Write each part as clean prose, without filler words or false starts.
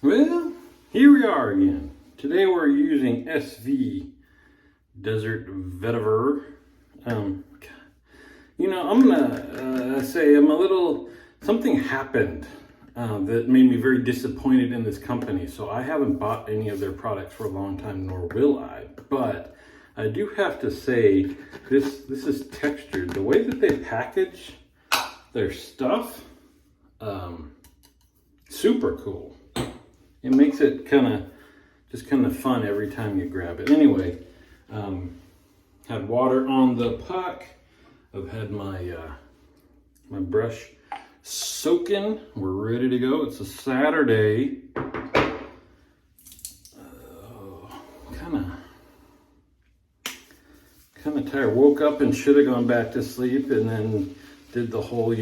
Well, here we are again. Today we're using SV Desert Vetiver. I'm gonna say something happened that made me very disappointed in this company. So I haven't bought any of their products for a long time, nor will I. But I do have to say this is textured. The way that they package their stuff, super cool. It makes it kind of fun every time you grab it. Anyway, had water on the puck. I've had my my brush soaking. We're ready to go. It's a Saturday. Kind of tired. Woke up and should have gone back to sleep, and then did the whole,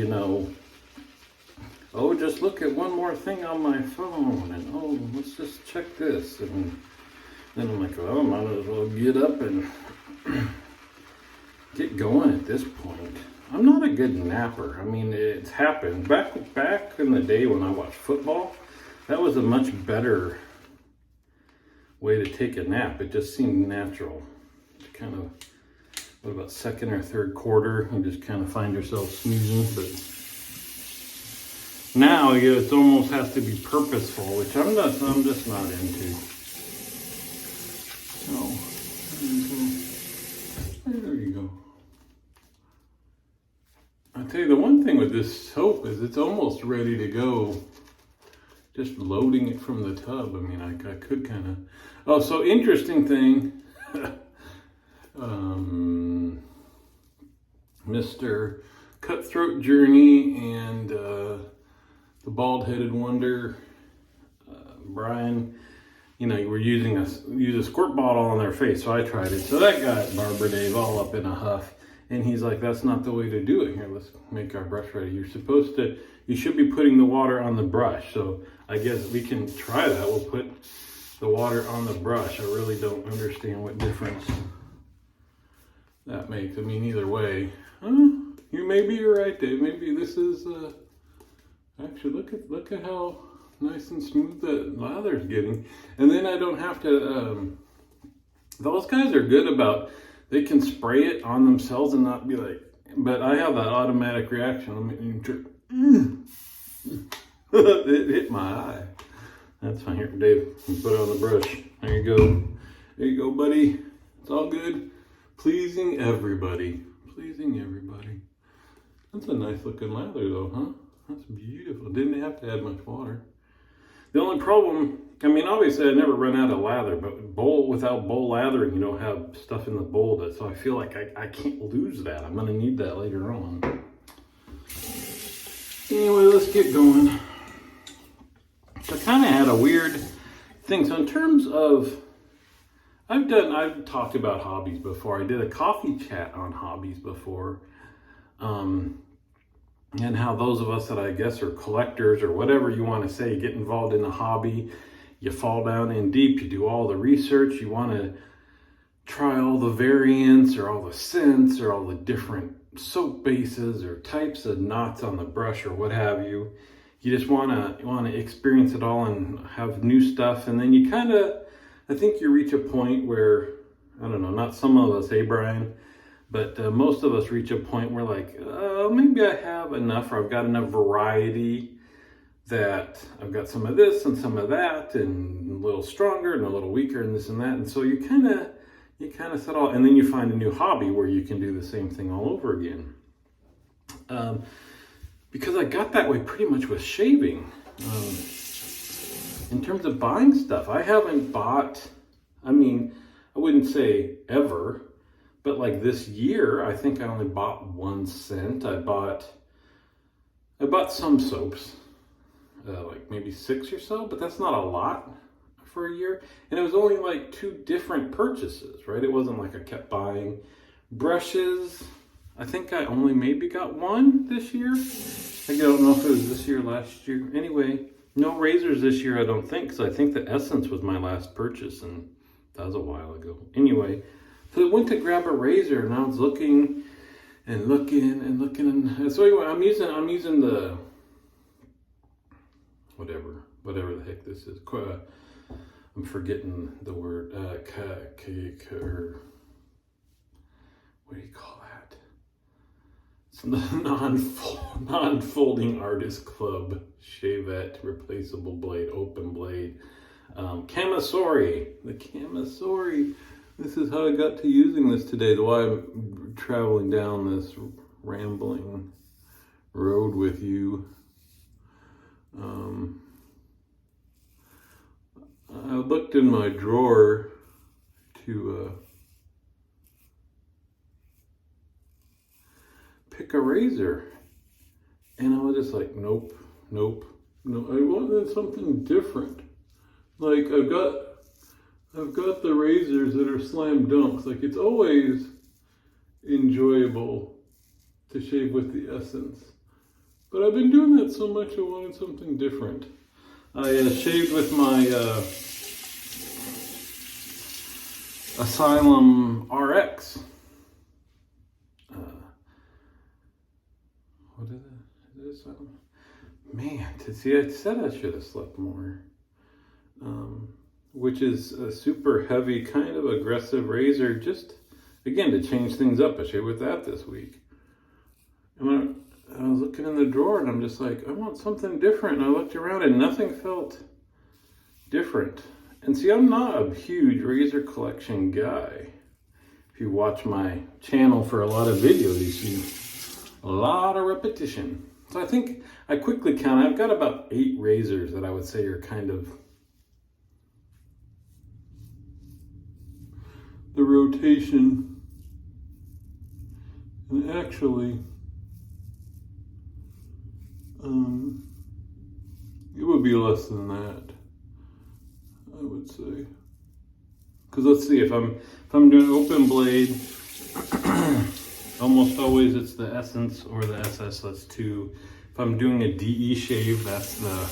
oh, just look at one more thing on my phone, and oh, let's just check this. And then I'm like, well, I might as well get up and get going at this point. I'm not a good napper. I mean, it's happened. Back in the day when I watched football, that was a much better way to take a nap. It just seemed natural. Kind of, what about second or third quarter, you just kind of find yourself snoozing, but now it almost has to be purposeful, which I'm just not into. So there you go. I'll tell you, the one thing with this soap is it's almost ready to go. Just loading it from the tub. I mean, I could kind of. Oh, so interesting thing. Mr. Cutthroat Journey and the Bald-Headed Wonder, Brian, you were use a squirt bottle on their face, so I tried it. So that got Barber Dave all up in a huff, and he's like, "That's not the way to do it. Here, let's make our brush ready. You should be putting the water on the brush." So I guess we can try that. We'll put the water on the brush. I really don't understand what difference that makes. I mean, either way, maybe you're right, Dave. Maybe this is actually look at how nice and smooth the lather's getting, and then I don't have to. Those guys are good about, they can spray it on themselves and not be like. But I have that automatic reaction. It hit my eye. That's fine. Here, Dave, you put it on the brush. There you go. There you go, buddy. It's all good. Pleasing everybody. Pleasing everybody. That's a nice looking lather though, huh? That's beautiful. Didn't have to add much water. The only problem, I mean, obviously I never run out of lather, but without bowl lathering, you don't have stuff in the bowl. So I feel like I can't lose that. I'm gonna need that later on. Anyway, let's get going. So I kind of had a weird thing. So in terms of, I've talked about hobbies before. I did a coffee chat on hobbies before. And how those of us that I guess are collectors or whatever you want to say, get involved in a hobby, you fall down in deep, you do all the research, you want to try all the variants or all the scents or all the different soap bases or types of knots on the brush or what have you. You just want to experience it all and have new stuff, and then you kind of, I think you reach a point where, I don't know, not some of us, hey Brian, but most of us reach a point where like, maybe I have enough, or I've got enough variety that I've got some of this and some of that, and a little stronger and a little weaker and this and that. And so you kind of settle, and then you find a new hobby where you can do the same thing all over again. Because I got that way pretty much with shaving. In terms of buying stuff, I haven't bought, I mean, I wouldn't say ever, but like this year, I think I only bought one scent. I bought some soaps, like maybe 6 or so, but that's not a lot for a year. And it was only like 2 different purchases, right? It wasn't like I kept buying. Brushes, I think I only maybe got 1 this year. I don't know if it was this year or last year. Anyway, no razors this year, I don't think, because I think the Essence was my last purchase, and that was a while ago. Anyway, so I went to grab a razor, and I was looking and looking and looking, and so anyway, I'm using the whatever whatever the heck this is. I'm forgetting the word. Or what do you call that? It's the non-folding artist club Shavette replaceable blade, open blade. Camisori, the Camisori. This is how I got to using this today. Why I'm traveling down this rambling road with you. I looked in my drawer to pick a razor, and I was just like, nope. No, I wanted something different. Like I've got the razors that are slam dunks. Like it's always enjoyable to shave with the Essence, but I've been doing that so much I wanted something different. I shaved with my Asylum RX. What is it? Is it Asylum? Man, I said I should have slept more. Which is a super heavy, kind of aggressive razor, just again to change things up. I shaved with that this week. And I was looking in the drawer and I'm just like, I want something different. And I looked around and nothing felt different. And see, I'm not a huge razor collection guy. If you watch my channel for a lot of videos, you see a lot of repetition. So I think I quickly count, I've got about 8 razors that I would say are kind of the rotation. And actually, it would be less than that, I would say. Because let's see, if I'm doing open blade, almost always it's the Essence or the SS, that's 2. If I'm doing a DE shave, that's the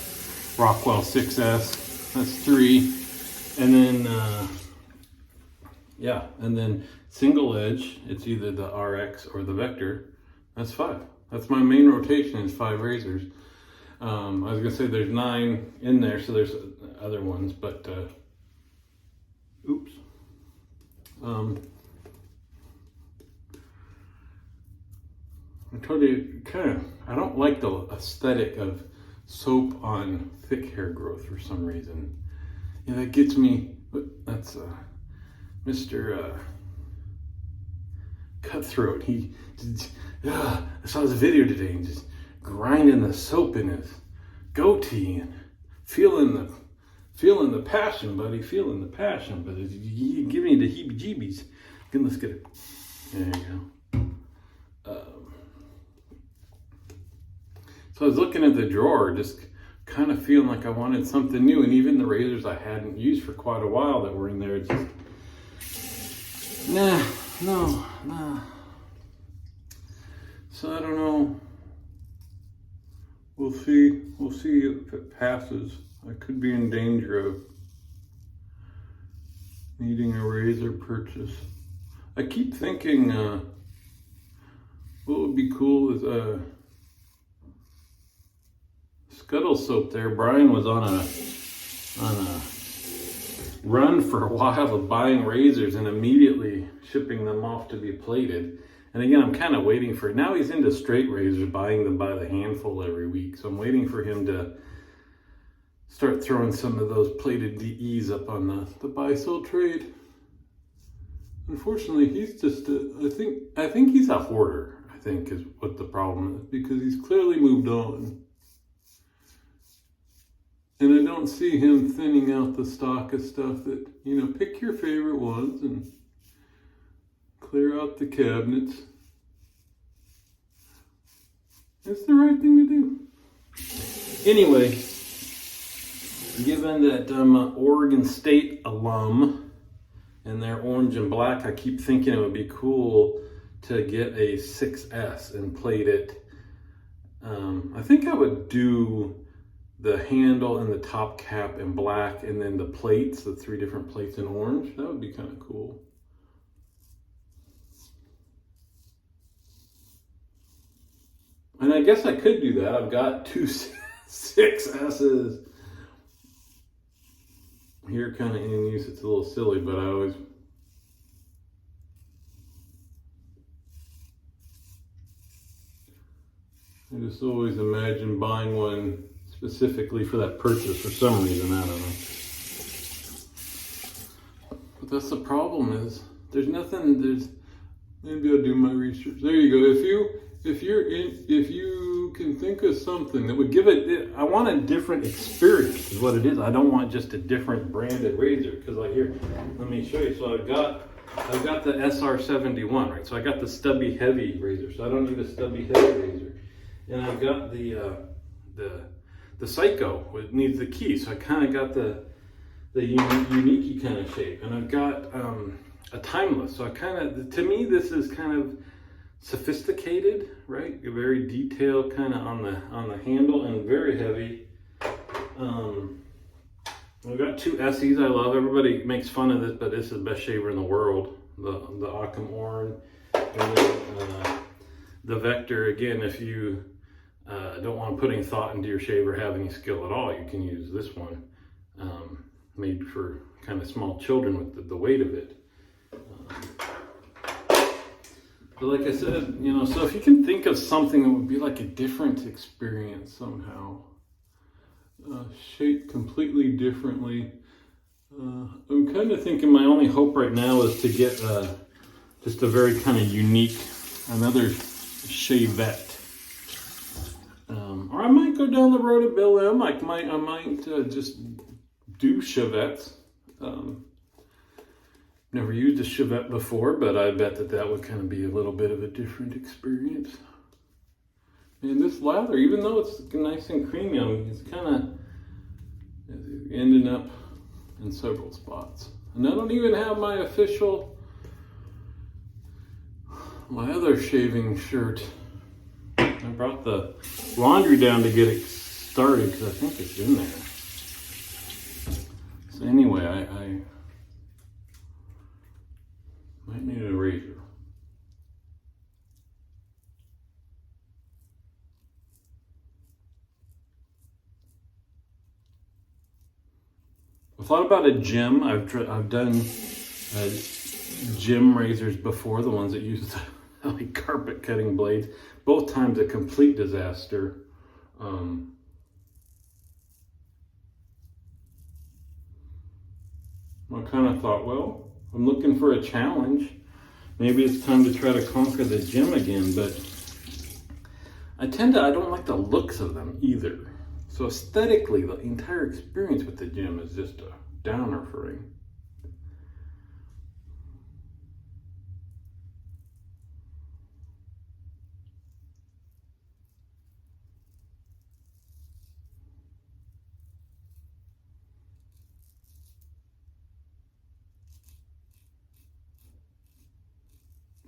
Rockwell 6S, that's 3. And then, and then single edge, it's either the RX or the Vector, that's 5. That's my main rotation is 5 razors. I was gonna say there's 9 in there, so there's other ones, but, oops. I told you, I don't like the aesthetic of soap on thick hair growth for some reason. Yeah, that gets me, that's Mr. Cutthroat. I saw his video today and just grinding the soap in his goatee and feeling the passion, buddy. Feeling the passion, but you give me the heebie-jeebies. Let's get it. There you go. So I was looking at the drawer, just kind of feeling like I wanted something new, and even the razors I hadn't used for quite a while that were in there, just nah. So I don't know. We'll see if it passes. I could be in danger of needing a razor purchase. I keep thinking what would be cool is Scuttle Soap there. Brian was on a run for a while of buying razors and immediately shipping them off to be plated. And again, I'm kind of waiting for, now he's into straight razors, buying them by the handful every week. So I'm waiting for him to start throwing some of those plated DEs up on the buy-sell trade. Unfortunately, he's just, I think he's a hoarder, I think is what the problem is, because he's clearly moved on. And I don't see him thinning out the stock of stuff that, pick your favorite ones and clear out the cabinets. It's the right thing to do. Anyway, given that I'm an Oregon State alum and they're orange and black, I keep thinking it would be cool to get a 6S and plate it. I think I would do the handle and the top cap in black, and then the plates, the 3 different plates in orange. That would be kind of cool. And I guess I could do that. I've got 2 6S's here kind of in use, it's a little silly, but I just always imagine buying one specifically for that purchase for some reason, I don't know. But that's the problem, is maybe I'll do my research. There you go. If you can think of something that would give it, I want a different experience is what it is. I don't want just a different branded razor, because let me show you. So I've got the SR71, right? So I got the stubby heavy razor, so I don't need a stubby heavy razor. And I've got the Psycho, it needs the key. So I kind of got the unique kind of shape. And I've got a Timeless. So to me, this is kind of sophisticated, right? Very detailed kind of on the handle, and very heavy. I've got two Essies I love. Everybody makes fun of this, but this is the best shaver in the world. The Occam Orin, and then the Vector. Again, if you don't want to put any thought into your shaver, have any skill at all, you can use this one, made for kind of small children with the weight of it. But like I said, so if you can think of something that would be like a different experience somehow, shaped completely differently. I'm kind of thinking my only hope right now is to get just a very kind of unique, another Shavette. Or I might go down the road of Bill M. I might just do Chevettes. Never used a Chevette before, but I bet that would kind of be a little bit of a different experience. And this lather, even though it's nice and creamy, it's kind of ending up in several spots. And I don't even have my official lather shaving shirt. I brought the laundry down to get it started because I think it's in there. So anyway, I might need a razor. I thought about a gem. I've done gem razors before, the ones that use the like carpet cutting blades. Both times a complete disaster. I kind of thought, well, I'm looking for a challenge. Maybe it's time to try to conquer the gem again, but I don't like the looks of them either. So aesthetically, the entire experience with the gem is just a downer for me.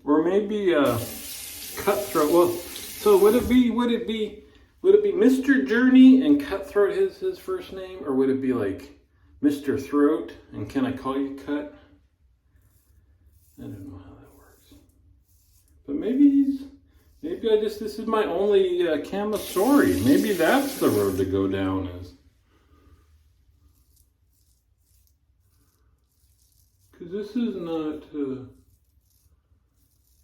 Or maybe Cutthroat. Well, so would it be Mr. Journey and Cutthroat his first name, or would it be like Mr. Throat and Can I Call You Cut? I don't know how that works. But maybe this is my only Camasauri. Maybe that's the road to go down is. Because this is not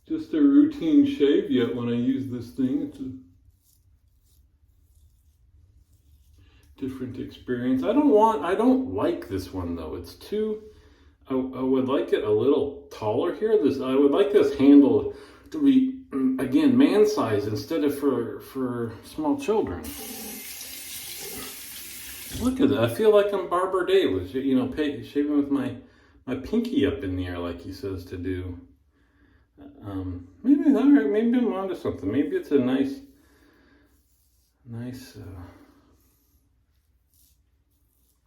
just a routine shave yet when I use this thing. It's a different experience. I don't like this one though. It's too, I would like it a little taller here. I would like this handle to be, again, man size instead of for small children. Look at that. I feel like I'm Barbara Davis, shaving with my pinky up in the air like he says to do. Maybe I'm onto something. Maybe it's a nice,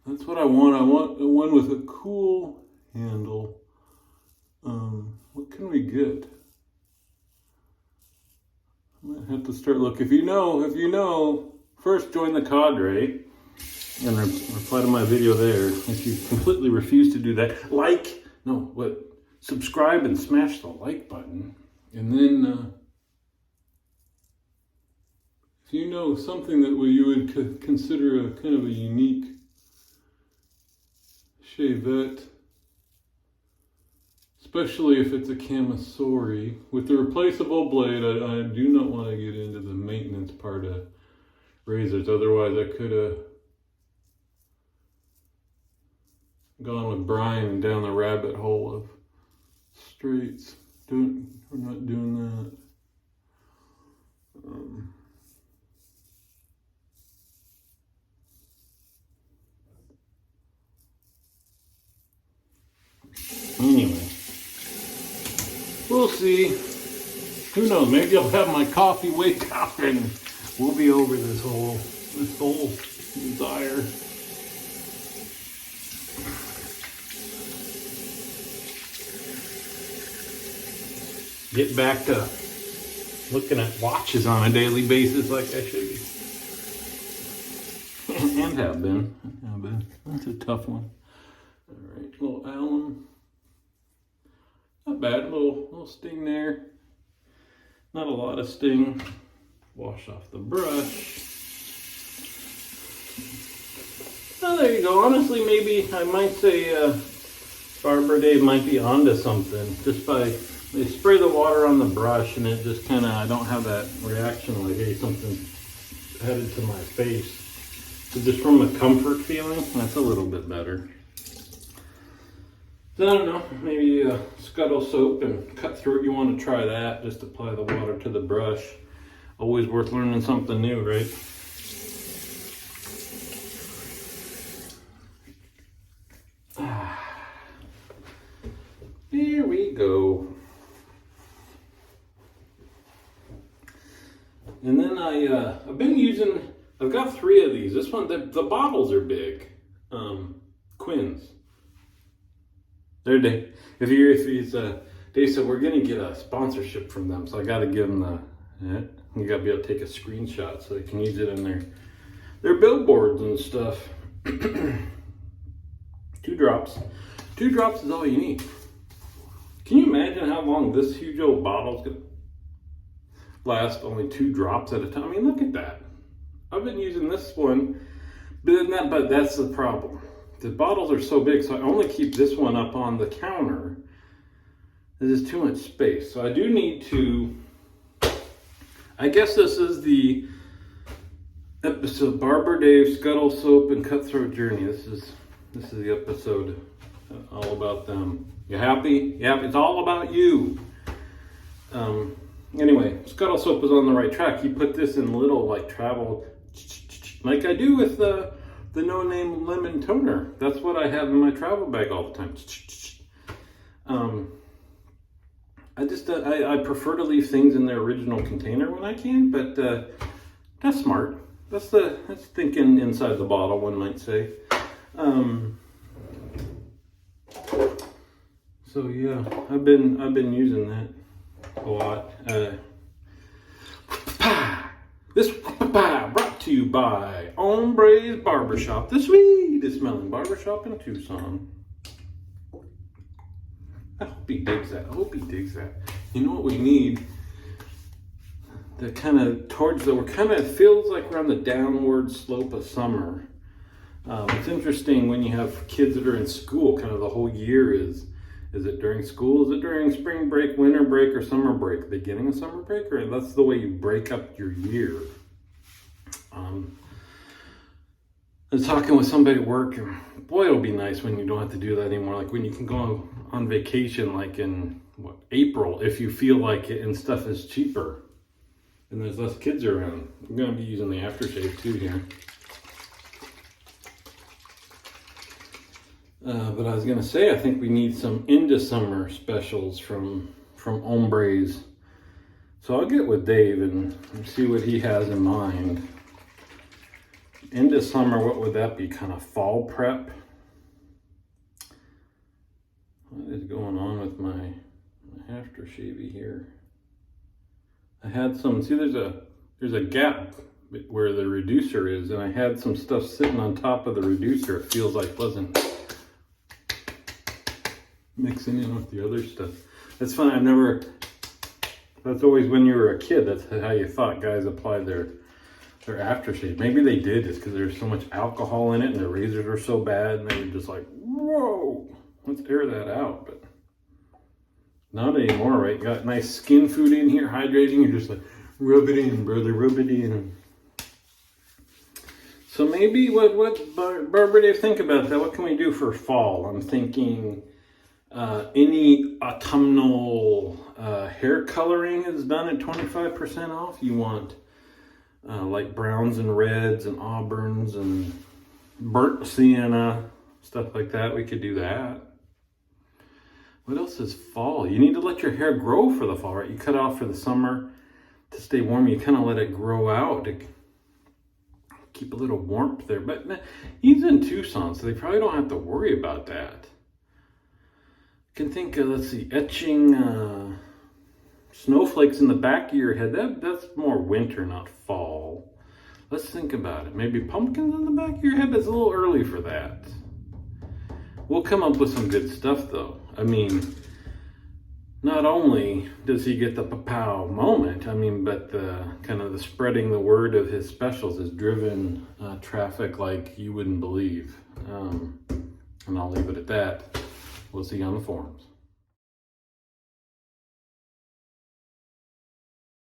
that's what I want. I want one with a cool handle. What can we get? I might have to start looking. If you know, first join the cadre and reply to my video there. If you completely refuse to do that, subscribe and smash the like button. And then, if you know something that you would consider a kind of a unique Shavette, especially if it's a Camisori. With the replaceable blade, I do not want to get into the maintenance part of razors. Otherwise, I could have gone with Brian and down the rabbit hole of straights. We're not doing that. Anyway, we'll see. Who knows? Maybe I'll have my coffee wake up and we'll be over this whole desire. Get back to looking at watches on a daily basis like I should be. And have been. That's a tough one. All right, little alum. Not bad, little sting there. Not a lot of sting. Wash off the brush. Oh, there you go. Honestly, maybe I might say Barber Dave might be onto something. Just by, they spray the water on the brush and it just kind of, I don't have that reaction like, hey, something's headed to my face. So just from a comfort feeling, that's a little bit better. So I don't know, maybe Scuttle soap and cut through it. You want to try that, just apply the water to the brush. Always worth learning something new, right? There we go. And then I've been using, I've got 3 of these. This one, the bottles are big. Quinn's. They're Dave. If he's Dave said we're gonna get a sponsorship from them, so I gotta give them you gotta be able to take a screenshot so they can use it in their billboards and stuff. 2 drops. 2 drops is all you need. Can you imagine how long this huge old bottle's gonna last? Only 2 drops at a time. I mean, look at that. I've been using this one, but that's the problem. The bottles are so big, so I only keep this one up on the counter. This is too much space. So I do need to, I guess this is the episode, Barber Dave, Scuttle Soap, and Cutthroat Journey. This is the episode all about them. You happy? Yeah, it's all about you. Anyway, Scuttle Soap was on the right track. He put this in little, like, travel, like I do with the No Name Lemon Toner. That's what I have in my travel bag all the time. I prefer to leave things in their original container when I can, but that's smart. That's thinking inside the bottle, one might say. So yeah, I've been using that a lot. This brought to you by Hombre's Barbershop, the sweetest smelling barbershop in Tucson. I hope he digs that. You know what we need? The kind of feels like we're on the downward slope of summer. It's interesting when you have kids that are in school, kind of the whole year is it during school? Is it during spring break, winter break, or summer break? Beginning of summer break, or that's the way you break up your year. I was talking with somebody at work, and boy, it'll be nice when you don't have to do that anymore. Like when you can go on vacation, like in April, if you feel like it, and stuff is cheaper, and there's less kids around. I'm gonna be using the aftershave too here. But I was gonna say, I think we need some into summer specials from Hombre's. So I'll get with Dave and see what he has in mind. Into summer, what would that be? Kind of fall prep? What is going on with my aftershave here? I had some, see there's a gap where the reducer is, and I had some stuff sitting on top of the reducer. It feels like wasn't mixing in with the other stuff. That's fine. That's always when you were a kid, that's how you thought guys applied their their aftershave. Maybe they did just because there's so much alcohol in it and their razors are so bad and they were just like, whoa, let's air that out. But not anymore, right? Got nice skin food in here, hydrating. You're just like, rub it in, brother, rub it in. So maybe what Barbara Dave, think about that. What can we do for fall? I'm thinking any autumnal hair coloring is done at 25% off. You want like browns and reds and auburns and burnt sienna, stuff like that. We could do that. What else is fall? You need to let your hair grow for the fall, right? You cut off for the summer to stay warm. You kind of let it grow out to keep a little warmth there. But he's in Tucson, so they probably don't have to worry about that. You can think of, let's see, etching snowflakes in the back of your head. That's more winter, not fall. Let's think about it. Maybe pumpkins in the back of your head. It's a little early for that. We'll come up with some good stuff, though. I mean, not only does he get the pow moment, I mean, but the kind of the spreading the word of his specials has driven traffic like you wouldn't believe. And I'll leave it at that. We'll see you on the forums.